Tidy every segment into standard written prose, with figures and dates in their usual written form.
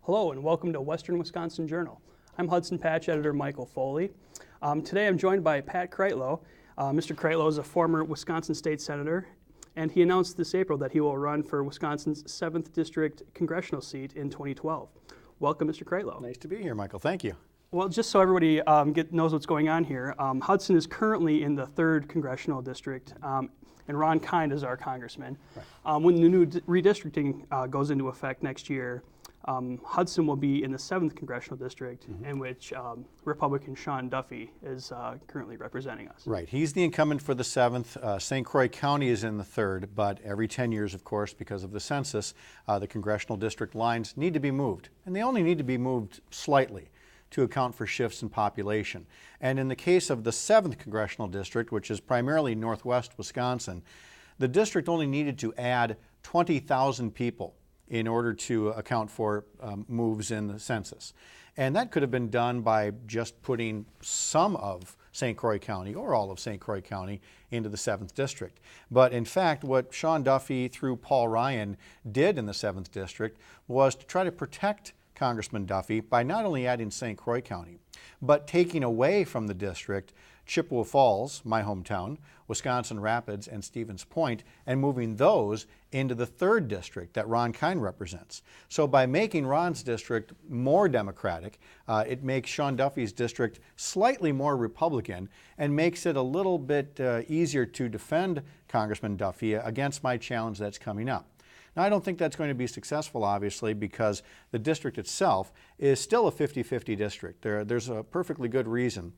Hello and welcome to Western Wisconsin Journal. I'm Hudson Patch editor Michael Foley. Today I'm joined by Pat Kreitlow. Mr. Kreitlow is a former Wisconsin State Senator, and he announced this April that he will run for Wisconsin's 7th District congressional seat in 2012. Welcome, Mr. Kreitlow. Nice to be here, Michael. Thank you. Well, just so everybody knows what's going on here, Hudson is currently in the 3rd congressional district, and Ron Kind is our congressman. Right. When the new redistricting goes into effect next year, Hudson will be in the 7th congressional district, in which Republican Sean Duffy is currently representing us. Right. He's the incumbent for the 7th. St. Croix County is in the 3rd, but every 10 years, of course, because of the census, the congressional district lines need to be moved. And they only need to be moved slightly to account for shifts in population. And in the case of the 7th congressional district, which is primarily northwest Wisconsin, the district only needed to add 20,000 people in order to account for moves in the census. And that could have been done by just putting some of St. Croix County or all of St. Croix County into the 7th district. But in fact, what Sean Duffy through Paul Ryan did in the 7th district was to try to protect Congressman Duffy by not only adding St. Croix County, but taking away from the district Chippewa Falls, my hometown, Wisconsin Rapids, and Stevens Point, and moving those into the 3rd district that Ron Kind represents. So by making Ron's district more Democratic, it makes Sean Duffy's district slightly more Republican and makes it a little bit easier to defend Congressman Duffy against my challenge that's coming up. Now, I don't think that's going to be successful, obviously, because the district itself is still a 50-50 district. There's a perfectly good reason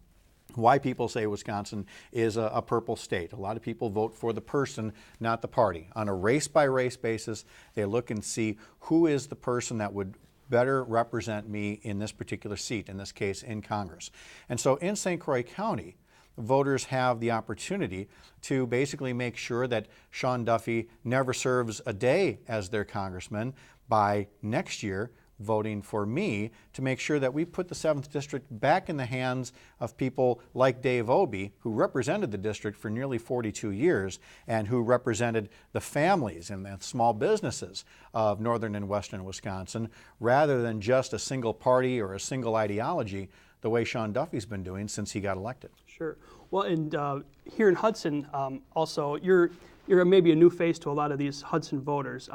why people say Wisconsin is a purple state. A lot of people vote for the person, not the party. On a race-by-race basis, they look and see who is the person that would better represent me in this particular seat, in this case in Congress. And so in St. Croix County, voters have the opportunity to basically make sure that Sean Duffy never serves a day as their congressman by next year voting for me to make sure that we put the 7th district back in the hands of people like Dave Obey, who represented the district for nearly 42 years and who represented the families and the small businesses of northern and western Wisconsin, rather than just a single party or a single ideology, the way Sean Duffy's been doing since he got elected. Sure. Well, and here in Hudson, also, you're maybe a new face to a lot of these Hudson voters.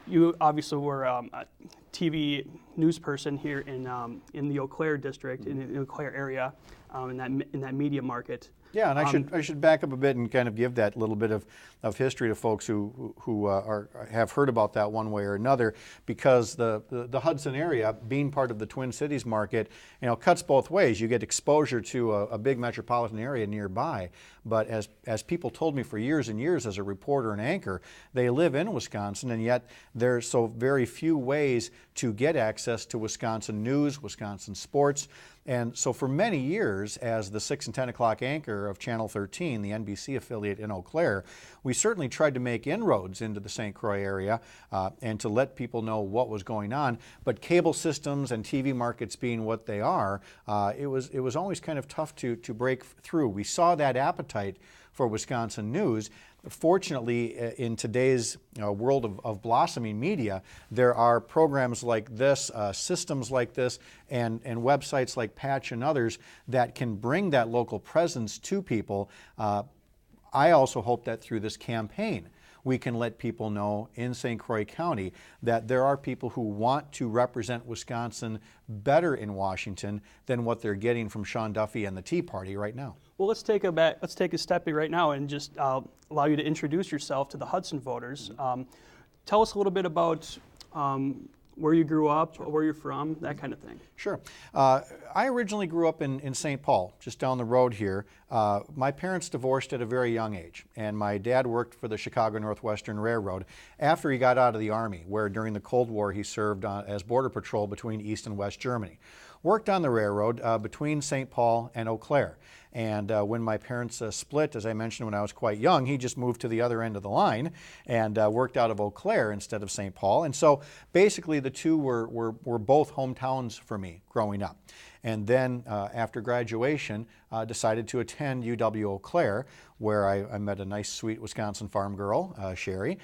You obviously were a TV news person here in the Eau Claire district, in the Eau Claire area, in that media market. Yeah, and I should back up a bit and kind of give that little bit of history to folks who have heard about that one way or another, because the Hudson area, being part of the Twin Cities market, cuts both ways. You get exposure to a big metropolitan area nearby, but as people told me for years and years as a reporter and anchor, they live in Wisconsin, and yet there's so very few ways to get access to Wisconsin news, Wisconsin sports. And so for many years, as the 6 and 10 o'clock anchor of Channel 13, the NBC affiliate in Eau Claire, we certainly tried to make inroads into the St. Croix area and to let people know what was going on. But cable systems and TV markets being what they are, it was always kind of tough to break through. We saw that appetite for Wisconsin news. Fortunately, in today's world of blossoming media, there are programs like this, systems like this, and websites like Patch and others that can bring that local presence to people. I also hope that through this campaign, we can let people know in St. Croix County that there are people who want to represent Wisconsin better in Washington than what they're getting from Sean Duffy and the Tea Party right now. Well, let's take a step right now and just allow you to introduce yourself to the Hudson voters. Tell us a little bit about where you grew up, where you're from, that kind of thing. Sure. I originally grew up in St. Paul, just down the road here. My parents divorced at a very young age, and my dad worked for the Chicago Northwestern Railroad after he got out of the Army, where during the Cold War he served as border patrol between East and West Germany. Worked on the railroad between St. Paul and Eau Claire. And when my parents split, as I mentioned when I was quite young, he just moved to the other end of the line and worked out of Eau Claire instead of St. Paul. And so basically the two were both hometowns for me growing up. and then after graduation decided to attend UW-Eau Claire, where I met a nice, sweet Wisconsin farm girl, Sherry.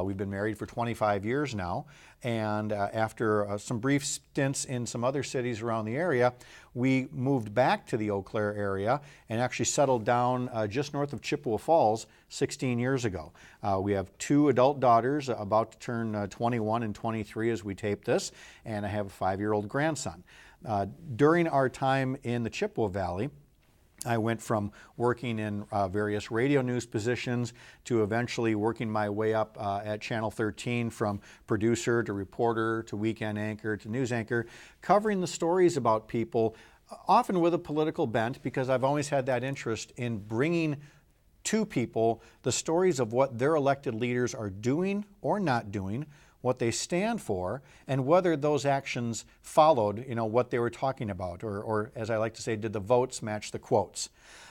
We've been married for 25 years now, and after some brief stints in some other cities around the area, we moved back to the Eau Claire area and actually settled down just north of Chippewa Falls 16 years ago. We have 2 adult daughters about to turn 21 and 23 as we tape this, and I have a 5-year-old grandson. During our time in the Chippewa Valley, I went from working in various radio news positions to eventually working my way up at Channel 13 from producer to reporter to weekend anchor to news anchor, covering the stories about people, often with a political bent, because I've always had that interest in bringing to people the stories of what their elected leaders are doing or not doing, what they stand for, and whether those actions followed, what they were talking about, or as I like to say, did the votes match the quotes?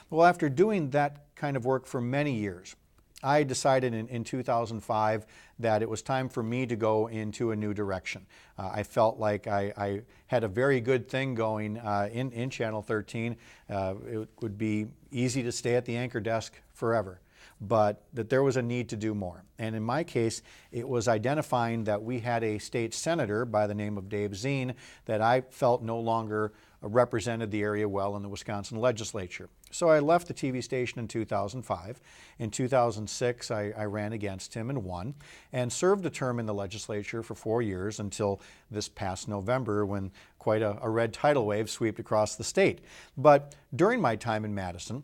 Well, after doing that kind of work for many years, I decided in 2005 that it was time for me to go into a new direction. I felt like I had a very good thing going in Channel 13. It would be easy to stay at the anchor desk forever, but that there was a need to do more. And in my case, it was identifying that we had a state senator by the name of Dave Zien that I felt no longer represented the area well in the Wisconsin legislature. So I left the TV station in 2005. In 2006, I ran against him and won, and served a term in the legislature for 4 years until this past November, when quite a red tidal wave swept across the state. But during my time in Madison,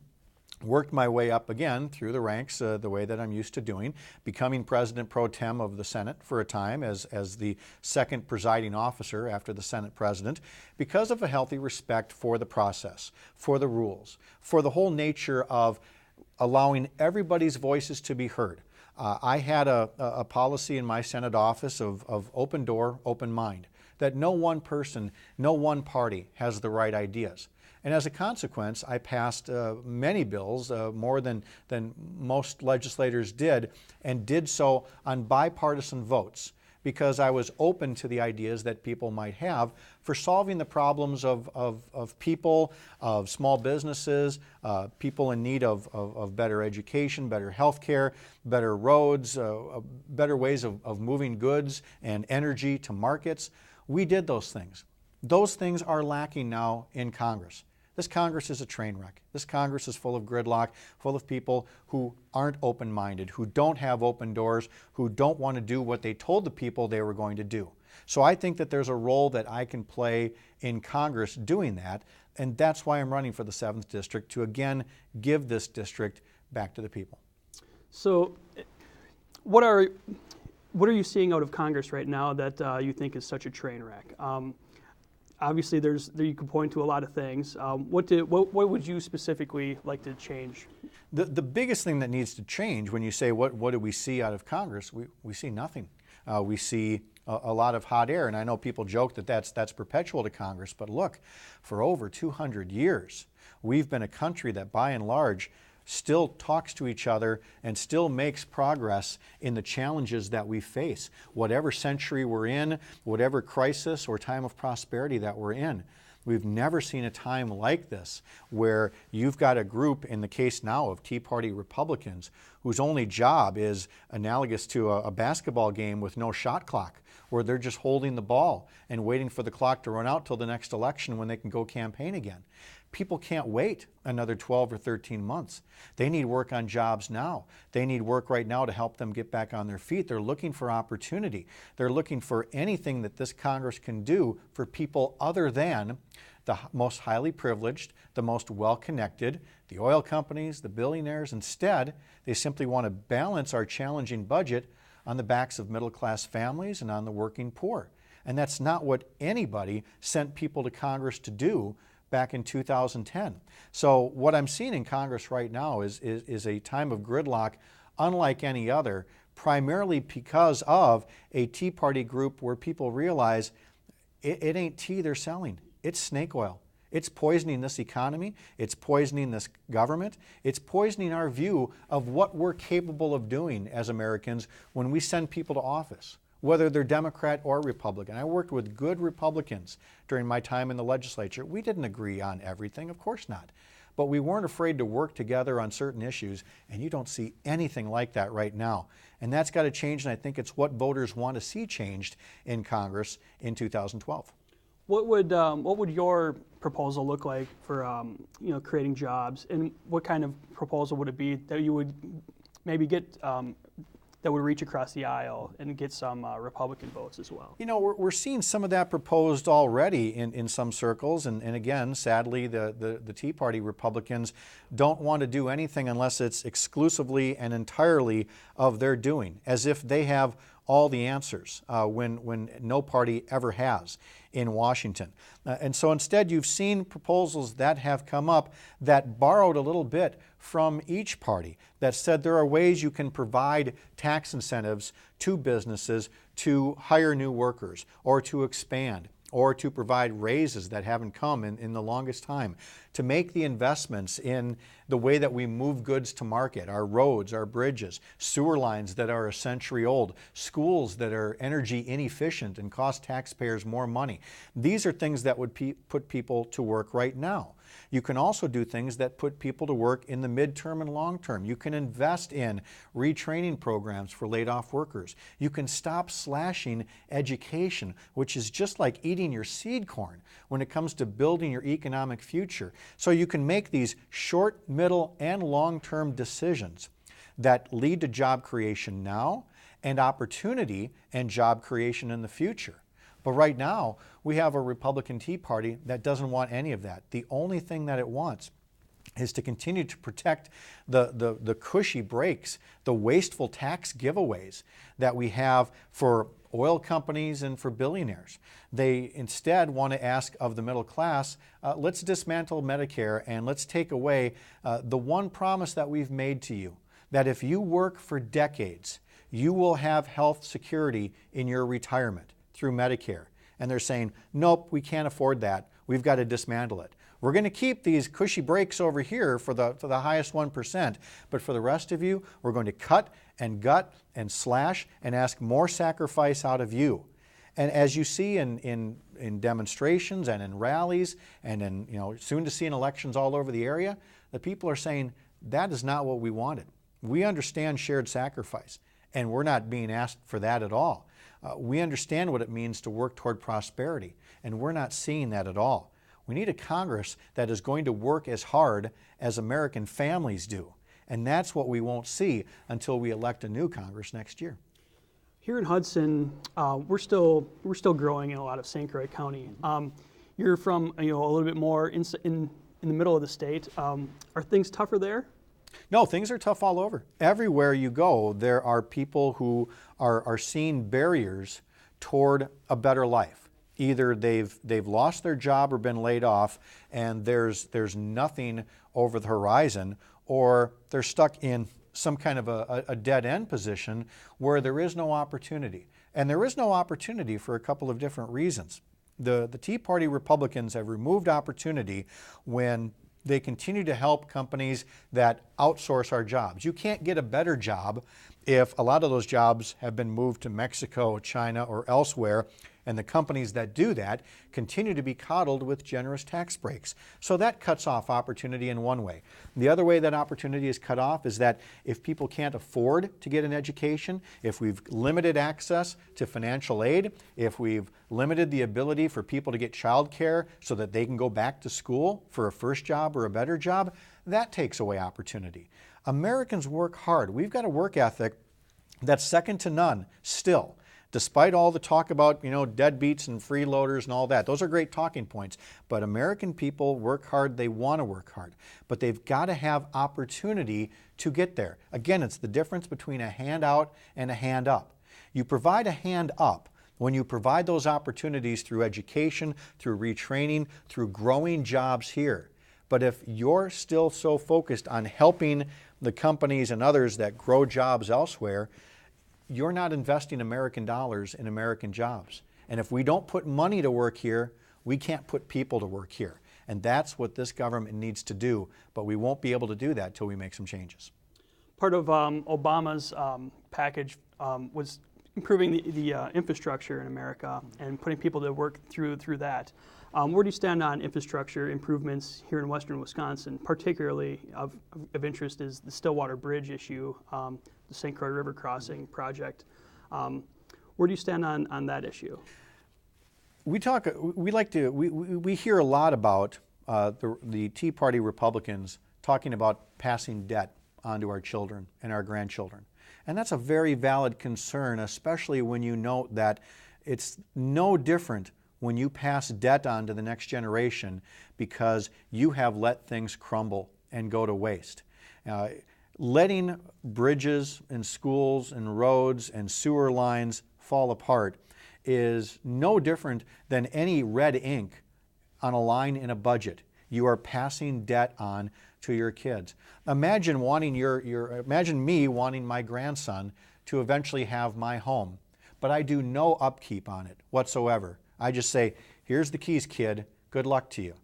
worked my way up again through the ranks the way that I'm used to doing, becoming President Pro Tem of the Senate for a time as the second presiding officer after the Senate President, because of a healthy respect for the process, for the rules, for the whole nature of allowing everybody's voices to be heard. I had a policy in my Senate office of open door, open mind, that no one person, no one party has the right ideas. And as a consequence, I passed many bills, more than most legislators did, and did so on bipartisan votes, because I was open to the ideas that people might have for solving the problems of people, of small businesses, people in need of better education, better health care, better roads, better ways of moving goods and energy to markets. We did those things. Those things are lacking now in Congress. This Congress is a train wreck. This Congress is full of gridlock, full of people who aren't open-minded, who don't have open doors, who don't want to do what they told the people they were going to do. So I think that there's a role that I can play in Congress doing that, and that's why I'm running for the 7th District, to again give this district back to the people. So what are you seeing out of Congress right now that you think is such a train wreck? Obviously, you can point to a lot of things. What would you specifically like to change? The biggest thing that needs to change, when you say what do we see out of Congress, we see nothing. We see a lot of hot air, and I know people joke that that's perpetual to Congress, but look, for over 200 years, we've been a country that by and large still talks to each other and still makes progress in the challenges that we face. Whatever century we're in, whatever crisis or time of prosperity that we're in, we've never seen a time like this where you've got a group, in the case now of Tea Party Republicans, whose only job is analogous to a basketball game with no shot clock, where they're just holding the ball and waiting for the clock to run out till the next election when they can go campaign again. People can't wait another 12 or 13 months. They need work on jobs now. They need work right now to help them get back on their feet. They're looking for opportunity. They're looking for anything that this Congress can do for people other than the most highly privileged, the most well-connected, the oil companies, the billionaires. Instead, they simply want to balance our challenging budget on the backs of middle-class families and on the working poor. And that's not what anybody sent people to Congress to do back in 2010. So what I'm seeing in Congress right now is a time of gridlock unlike any other, primarily because of a Tea Party group where people realize it ain't tea they're selling, it's snake oil. It's poisoning this economy, it's poisoning this government, it's poisoning our view of what we're capable of doing as Americans when we send people to office. whether they're Democrat or Republican. I worked with good Republicans during my time in the legislature. We didn't agree on everything, of course not. But we weren't afraid to work together on certain issues, and you don't see anything like that right now. And that's got to change, and I think it's what voters want to see changed in Congress in 2012. What would your proposal look like for creating jobs, and what kind of proposal would it be that you would maybe get that would reach across the aisle and get some Republican votes as well? You know, we're seeing some of that proposed already in some circles, and again, sadly, the Tea Party Republicans don't want to do anything unless it's exclusively and entirely of their doing, as if they have all the answers when no party ever has in Washington. And so instead you've seen proposals that have come up that borrowed a little bit from each party, that said there are ways you can provide tax incentives to businesses to hire new workers or to expand or to provide raises that haven't come in the longest time, to make the investments in the way that we move goods to market, our roads, our bridges, sewer lines that are a century old, schools that are energy inefficient and cost taxpayers more money. These are things that would put people to work right now. You can also do things that put people to work in the midterm and long term. You can invest in retraining programs for laid off workers. You can stop slashing education, which is just like eating your seed corn when it comes to building your economic future. So you can make these short, middle, and long-term decisions that lead to job creation now and opportunity and job creation in the future. But right now, we have a Republican Tea Party that doesn't want any of that. The only thing that it wants is to continue to protect the cushy breaks, the wasteful tax giveaways that we have for oil companies and for billionaires. They instead want to ask of the middle class, let's dismantle Medicare and let's take away the one promise that we've made to you, that if you work for decades, you will have health security in your retirement through Medicare. And they're saying, nope, we can't afford that. We've got to dismantle it. We're going to keep these cushy breaks over here for the highest 1%, but for the rest of you, we're going to cut and gut and slash and ask more sacrifice out of you. And as you see in demonstrations and in rallies and in soon to see in elections all over the area, the people are saying that is not what we wanted. We understand shared sacrifice, and we're not being asked for that at all. We understand what it means to work toward prosperity, and we're not seeing that at all. We need a Congress that is going to work as hard as American families do, and that's what we won't see until we elect a new Congress next year. Here in Hudson, we're still growing in a lot of St. Croix County. You're from a little bit more in the middle of the state. Are things tougher there? No, things are tough all over. Everywhere you go, there are people who are seeing barriers toward a better life. Either they've lost their job or been laid off, and there's nothing over the horizon, or they're stuck in some kind of a dead-end position where there is no opportunity. And there is no opportunity for a couple of different reasons. The Tea Party Republicans have removed opportunity when they continue to help companies that outsource our jobs. You can't get a better job if a lot of those jobs have been moved to Mexico, China, or elsewhere, and the companies that do that continue to be coddled with generous tax breaks. So that cuts off opportunity in one way. The other way that opportunity is cut off is that if people can't afford to get an education, if we've limited access to financial aid, if we've limited the ability for people to get child care so that they can go back to school for a first job or a better job, that takes away opportunity. Americans work hard. We've got a work ethic that's second to none still. Despite all the talk about, deadbeats and freeloaders and all that, those are great talking points. But American people work hard, they want to work hard. But they've got to have opportunity to get there. Again, it's the difference between a handout and a hand up. You provide a hand up when you provide those opportunities through education, through retraining, through growing jobs here. But if you're still so focused on helping the companies and others that grow jobs elsewhere, you're not investing American dollars in American jobs. And if we don't put money to work here, we can't put people to work here. And that's what this government needs to do, but we won't be able to do that till we make some changes. Part of Obama's package was improving the infrastructure in America and putting people to work through that. Where do you stand on infrastructure improvements here in western Wisconsin? Particularly of interest is the Stillwater Bridge issue, the St. Croix River Crossing project. Where do you stand on that issue? We hear a lot about the Tea Party Republicans talking about passing debt onto our children and our grandchildren. And that's a very valid concern, especially when you note that it's no different when you pass debt on to the next generation because you have let things crumble and go to waste. Letting bridges and schools and roads and sewer lines fall apart is no different than any red ink on a line in a budget. You are passing debt on to your kids. Imagine imagine me wanting my grandson to eventually have my home, but I do no upkeep on it whatsoever. I just say, here's the keys, kid, good luck to you.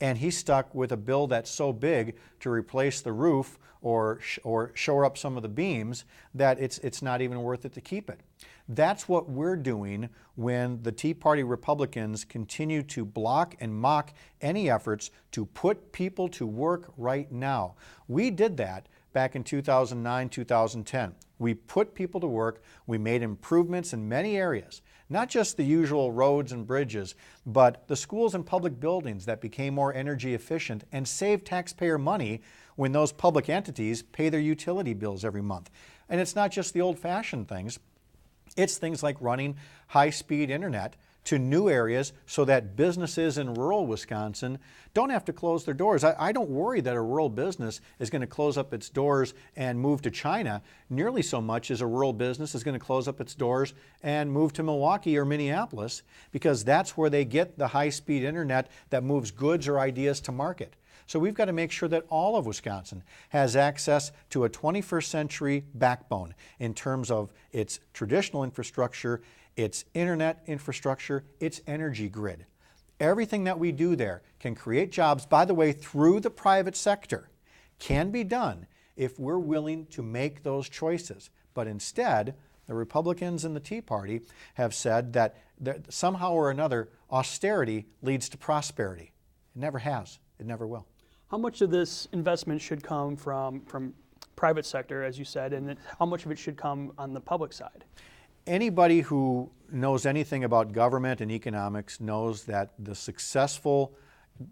And he's stuck with a bill that's so big to replace the roof or shore up some of the beams that it's not even worth it to keep it. That's what we're doing when the Tea Party Republicans continue to block and mock any efforts to put people to work right now. We did that back in 2009, 2010. We put people to work. We made improvements in many areas, not just the usual roads and bridges, but the schools and public buildings that became more energy efficient and saved taxpayer money when those public entities pay their utility bills every month. And it's not just the old-fashioned things. It's things like running high-speed internet to new areas so that businesses in rural Wisconsin don't have to close their doors. I don't worry that a rural business is going to close up its doors and move to China nearly so much as a rural business is going to close up its doors and move to Milwaukee or Minneapolis, because that's where they get the high-speed internet that moves goods or ideas to market. So we've got to make sure that all of Wisconsin has access to a 21st century backbone in terms of its traditional infrastructure, its internet infrastructure, its energy grid. Everything that we do there can create jobs, by the way, through the private sector, can be done if we're willing to make those choices. But instead, the Republicans and the Tea Party have said that somehow or another, austerity leads to prosperity. It never has. It never will. How much of this investment should come from private sector, as you said, and how much of it should come on the public side? Anybody who knows anything about government and economics knows that the successful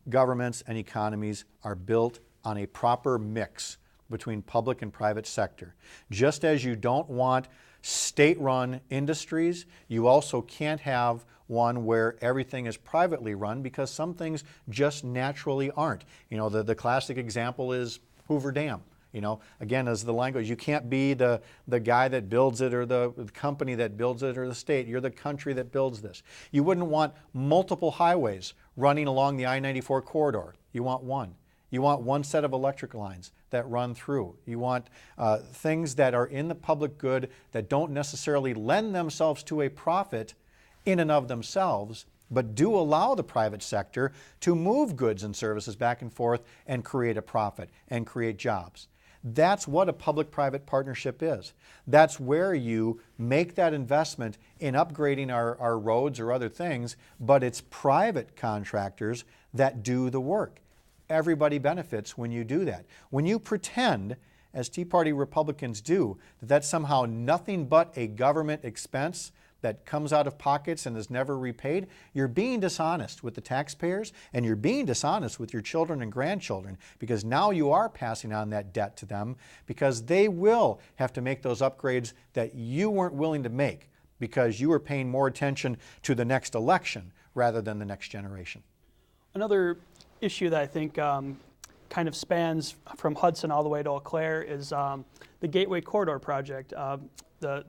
governments and economies are built on a proper mix between public and private sector. Just as you don't want state-run industries, you also can't have one where everything is privately run, because some things just naturally aren't. You know, the classic example is Hoover Dam. You know, again, as the language, you can't be the guy that builds it or the company that builds it or the state. You're the country that builds this. You wouldn't want multiple highways running along the I-94 corridor. You want one. You want one set of electric lines that run through. You want things that are in the public good that don't necessarily lend themselves to a profit in and of themselves, but do allow the private sector to move goods and services back and forth and create a profit and create jobs. That's what a public-private partnership is. That's where you make that investment in upgrading our roads or other things, but it's private contractors that do the work. Everybody benefits when you do that. When you pretend, as Tea Party Republicans do, that that's somehow nothing but a government expense that comes out of pockets and is never repaid, you're being dishonest with the taxpayers, and you're being dishonest with your children and grandchildren, because now you are passing on that debt to them, because they will have to make those upgrades that you weren't willing to make because you were paying more attention to the next election rather than the next generation. Another issue that I think kind of spans from Hudson all the way to Eau Claire is the Gateway Corridor project, the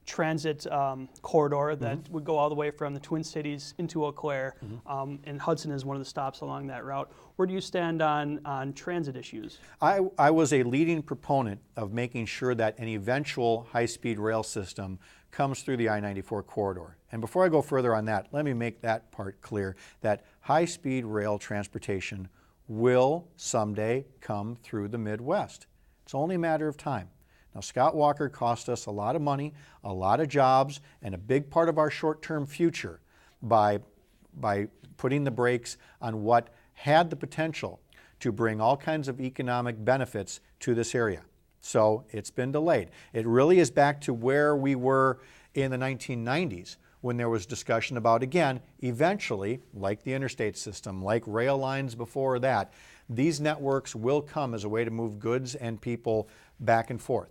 transit corridor that would go all the way from the Twin Cities into Eau Claire, and Hudson is one of the stops along that route. Where do you stand on transit issues? I was a leading proponent of making sure that an eventual high-speed rail system comes through the I-94 corridor. And before I go further on that, let me make that part clear, that high-speed rail transportation will someday come through the Midwest. It's only a matter of time. Now, Scott Walker cost us a lot of money, a lot of jobs, and a big part of our short-term future by putting the brakes on what had the potential to bring all kinds of economic benefits to this area. So it's been delayed. It really is back to where we were in the 1990s when there was discussion about, again, eventually, like the interstate system, like rail lines before that, these networks will come as a way to move goods and people back and forth.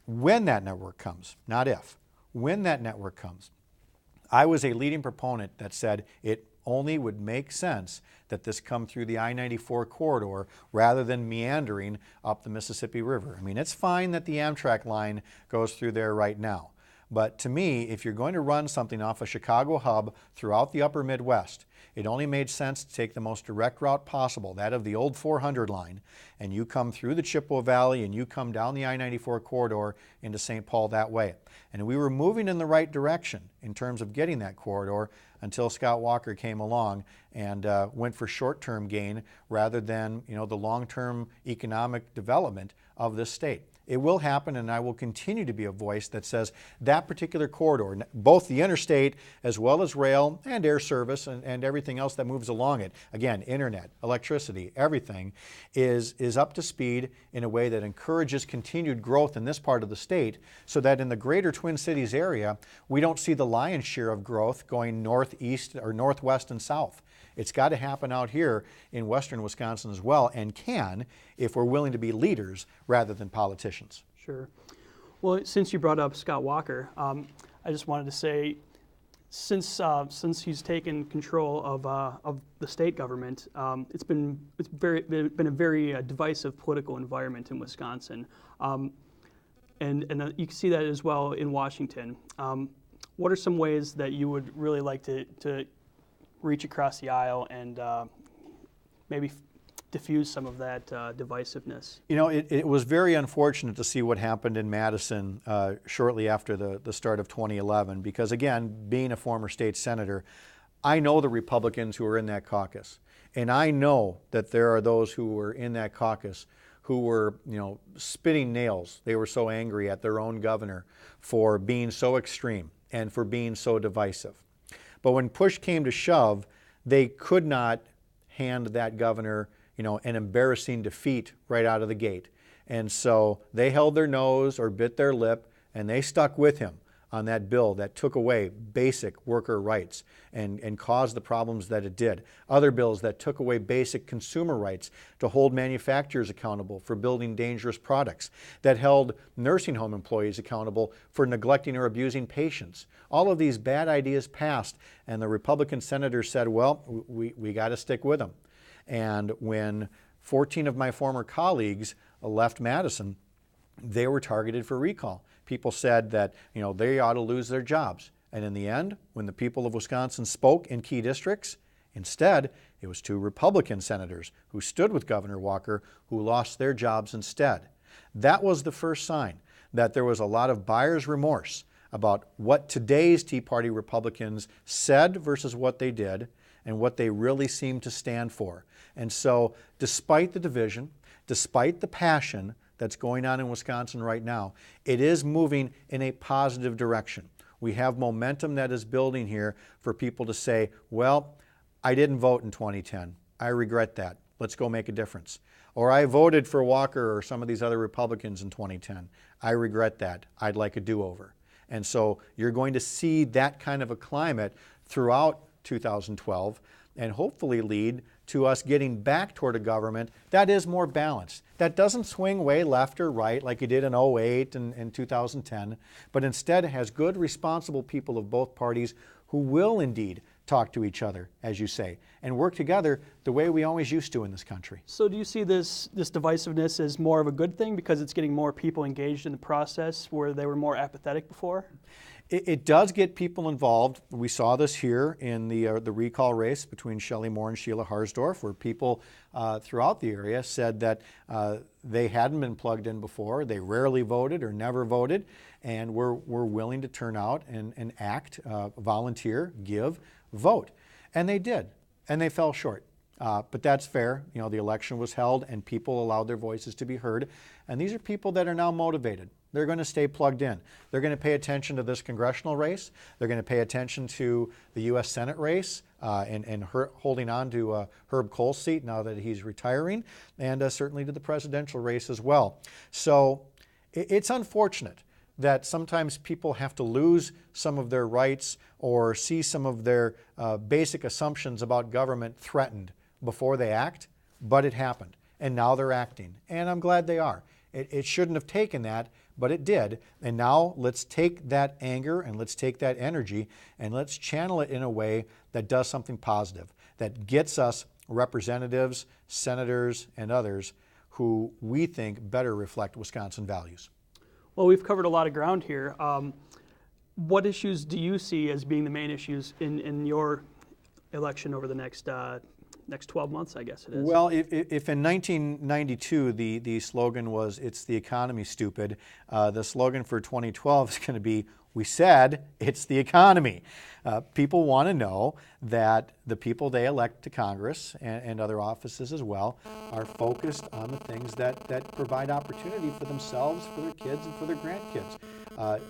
When that network comes, not if, when that network comes, I was a leading proponent that said it only would make sense that this come through the I-94 corridor rather than meandering up the Mississippi River. I mean, it's fine that the Amtrak line goes through there right now. But to me, if you're going to run something off a Chicago hub throughout the upper Midwest, it only made sense to take the most direct route possible, that of the old 400 line, and you come through the Chippewa Valley and you come down the I-94 corridor into St. Paul that way. And we were moving in the right direction in terms of getting that corridor until Scott Walker came along and went for short-term gain rather than, the long-term economic development of this state. It will happen, and I will continue to be a voice that says that particular corridor, both the interstate as well as rail and air service and everything else that moves along it, again, internet, electricity, everything, is up to speed in a way that encourages continued growth in this part of the state so that in the greater Twin Cities area, we don't see the lion's share of growth going northeast or northwest and south. It's got to happen out here in western Wisconsin as well, and can if we're willing to be leaders rather than politicians. Sure. Well, since you brought up Scott Walker, I just wanted to say, since he's taken control of the state government, it's been a very divisive political environment in Wisconsin, and you can see that as well in Washington. What are some ways that you would really like to reach across the aisle and maybe diffuse some of that divisiveness? It was very unfortunate to see what happened in Madison shortly after the start of 2011 because, again, being a former state senator, I know the Republicans who are in that caucus. And I know that there are those who were in that caucus who were, spitting nails. They were so angry at their own governor for being so extreme and for being so divisive. But when push came to shove, they could not hand that governor, an embarrassing defeat right out of the gate. And so they held their nose or bit their lip, and they stuck with him on that bill that took away basic worker rights and caused the problems that it did. Other bills that took away basic consumer rights to hold manufacturers accountable for building dangerous products, that held nursing home employees accountable for neglecting or abusing patients. All of these bad ideas passed, and the Republican senators said, well, we got to stick with them. And when 14 of my former colleagues left Madison, they were targeted for recall. People said that, they ought to lose their jobs. And in the end, when the people of Wisconsin spoke in key districts, instead, it was 2 Republican senators who stood with Governor Walker who lost their jobs instead. That was the first sign that there was a lot of buyer's remorse about what today's Tea Party Republicans said versus what they did and what they really seemed to stand for. And so, despite the division, despite the passion that's going on in Wisconsin right now, it is moving in a positive direction. We have momentum that is building here for people to say, well, I didn't vote in 2010. I regret that. Let's go make a difference. Or I voted for Walker or some of these other Republicans in 2010. I regret that. I'd like a do-over. And so you're going to see that kind of a climate throughout 2012 and hopefully lead to us getting back toward a government that is more balanced, that doesn't swing way left or right like it did in 2008 and 2010, but instead has good, responsible people of both parties who will indeed talk to each other, as you say, and work together the way we always used to in this country. So do you see this divisiveness as more of a good thing because it's getting more people engaged in the process where they were more apathetic before? It does get people involved. We saw this here in the recall race between Shelley Moore and Sheila Harsdorf, where people throughout the area said that they hadn't been plugged in before, they rarely voted or never voted, and were willing to turn out and act, volunteer, give, vote. And they did, and they fell short. But that's fair. You know, the election was held and people allowed their voices to be heard. And these are people that are now motivated. They're going to stay plugged in. They're going to pay attention to this congressional race. They're going to pay attention to the U.S. Senate race and holding on to Herb Kohl's seat now that he's retiring, and certainly to the presidential race as well. So it's unfortunate that sometimes people have to lose some of their rights or see some of their basic assumptions about government threatened before they act, but it happened. And now they're acting, and I'm glad they are. It shouldn't have taken that, but it did. And now let's take that anger and let's take that energy and let's channel it in a way that does something positive, that gets us representatives, senators, and others who we think better reflect Wisconsin values. Well, we've covered a lot of ground here. What issues do you see as being the main issues in your election over the next 12 months, I guess it is? Well, if in 1992 the slogan was, "It's the economy, stupid," the slogan for 2012 is going to be, "We said it's the economy." People want to know that the people they elect to Congress and other offices as well are focused on the things that provide opportunity for themselves, for their kids, and for their grandkids.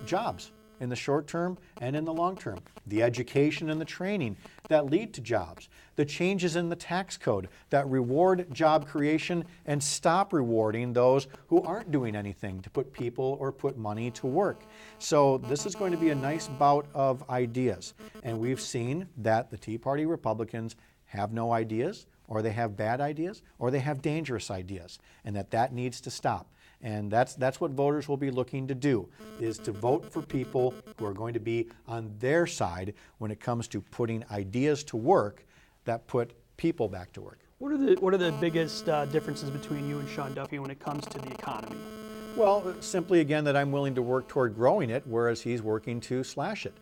Jobs in the short term and in the long term. The education and the training that lead to jobs. The changes in the tax code that reward job creation and stop rewarding those who aren't doing anything to put people or put money to work. So this is going to be a nice bout of ideas. And we've seen that the Tea Party Republicans have no ideas, or they have bad ideas, or they have dangerous ideas, and that needs to stop. And that's what voters will be looking to do, is to vote for people who are going to be on their side when it comes to putting ideas to work that put people back to work. What are the biggest differences between you and Sean Duffy when it comes to the economy? Well, simply again that I'm willing to work toward growing it, whereas he's working to slash it.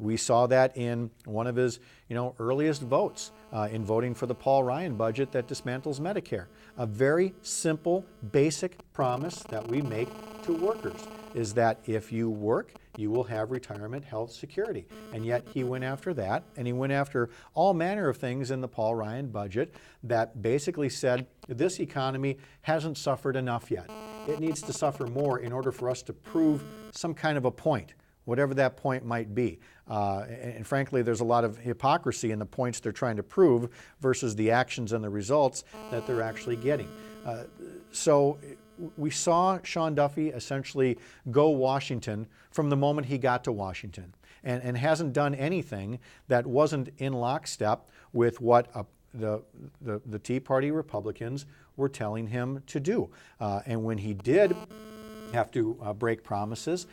We saw that in one of his earliest votes in voting for the Paul Ryan budget that dismantles Medicare. A very simple, basic promise that we make to workers is that if you work, you will have retirement health security. And yet he went after that, and he went after all manner of things in the Paul Ryan budget that basically said this economy hasn't suffered enough yet. It needs to suffer more in order for us to prove some kind of a point, whatever that point might be. And frankly, there's a lot of hypocrisy in the points they're trying to prove versus the actions and the results that they're actually getting. So we saw Sean Duffy essentially go Washington from the moment he got to Washington, and hasn't done anything that wasn't in lockstep with what the Tea Party Republicans were telling him to do. And when he did have to break promises,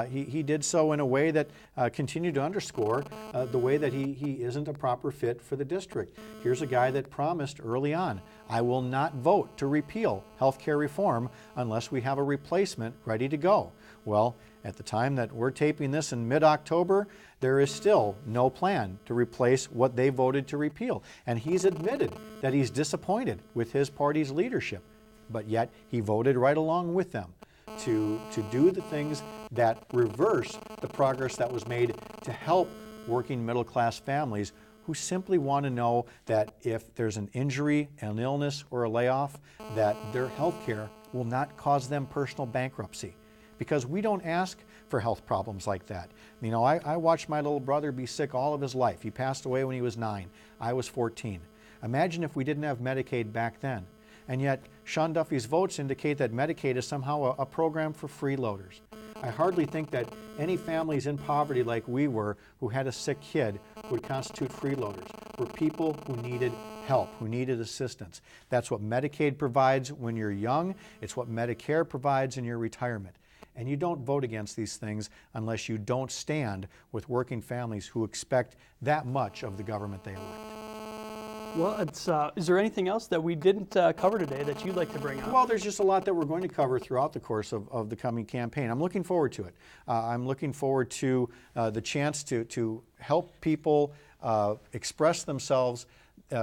he did so in a way that continued to underscore the way that he isn't a proper fit for the district. Here's a guy that promised early on, "I will not vote to repeal health care reform unless we have a replacement ready to go." Well, at the time that we're taping this in mid-October, there is still no plan to replace what they voted to repeal. And he's admitted that he's disappointed with his party's leadership, but yet he voted right along with them to do the things that reverse the progress that was made to help working middle-class families who simply want to know that if there's an injury, an illness, or a layoff, that their health care will not cause them personal bankruptcy. Because we don't ask for health problems like that. I watched my little brother be sick all of his life. He passed away when he was 9. I was 14. Imagine if we didn't have Medicaid back then. And yet, Sean Duffy's votes indicate that Medicaid is somehow a program for freeloaders. I hardly think that any families in poverty like we were who had a sick kid would constitute freeloaders. We're people who needed help, who needed assistance. That's what Medicaid provides when you're young. It's what Medicare provides in your retirement. And you don't vote against these things unless you don't stand with working families who expect that much of the government they elect. Well, is there anything else that we didn't cover today that you'd like to bring up? Well, there's just a lot that we're going to cover throughout the course of the coming campaign. I'm looking forward to it. I'm looking forward to the chance to help people express themselves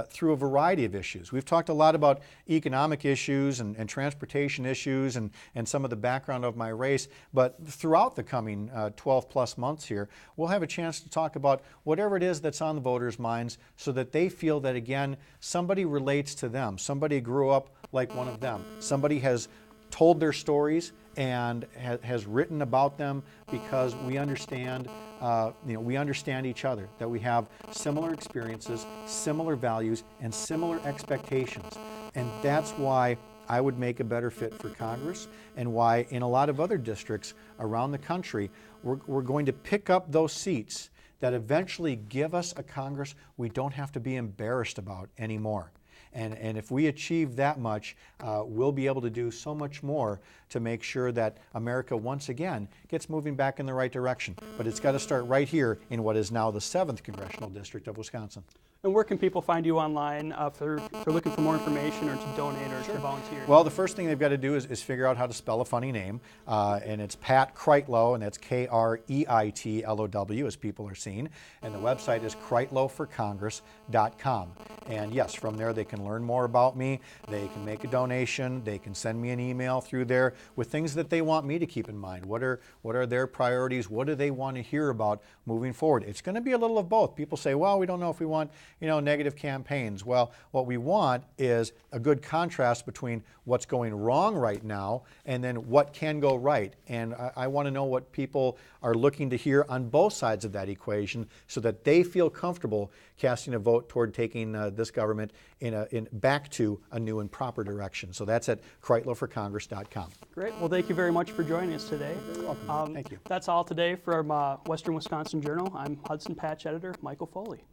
through a variety of issues. We've talked a lot about economic issues and transportation issues and some of the background of my race, but throughout the coming 12 plus months here, we'll have a chance to talk about whatever it is that's on the voters' minds so that they feel that, again, somebody relates to them, somebody grew up like one of them, somebody has told their stories and has written about them because we understand, we understand each other, that we have similar experiences, similar values, and similar expectations. And that's why I would make a better fit for Congress, and why in a lot of other districts around the country, we're going to pick up those seats that eventually give us a Congress we don't have to be embarrassed about anymore. And if we achieve that much, we'll be able to do so much more to make sure that America once again gets moving back in the right direction. But it's got to start right here in what is now the 7th Congressional District of Wisconsin. And where can people find you online if they're looking for more information or to donate or to volunteer? Well, the first thing they've got to do is figure out how to spell a funny name. And it's Pat Kreitlow, and that's Kreitlow, as people are seeing. And the website is KreitlowForCongress.com. And yes, from there they can learn more about me. They can make a donation. They can send me an email through there with things that they want me to keep in mind. What are their priorities? What do they want to hear about moving forward? It's going to be a little of both. People say, well, we don't know if we want negative campaigns. Well, what we want is a good contrast between what's going wrong right now and then what can go right. And I want to know what people are looking to hear on both sides of that equation so that they feel comfortable casting a vote toward taking this government back to a new and proper direction. So that's at KreitlowForCongress.com. Great. Well, thank you very much for joining us today. You're very welcome. Thank you. That's all today from Western Wisconsin Journal. I'm Hudson Patch editor Michael Foley.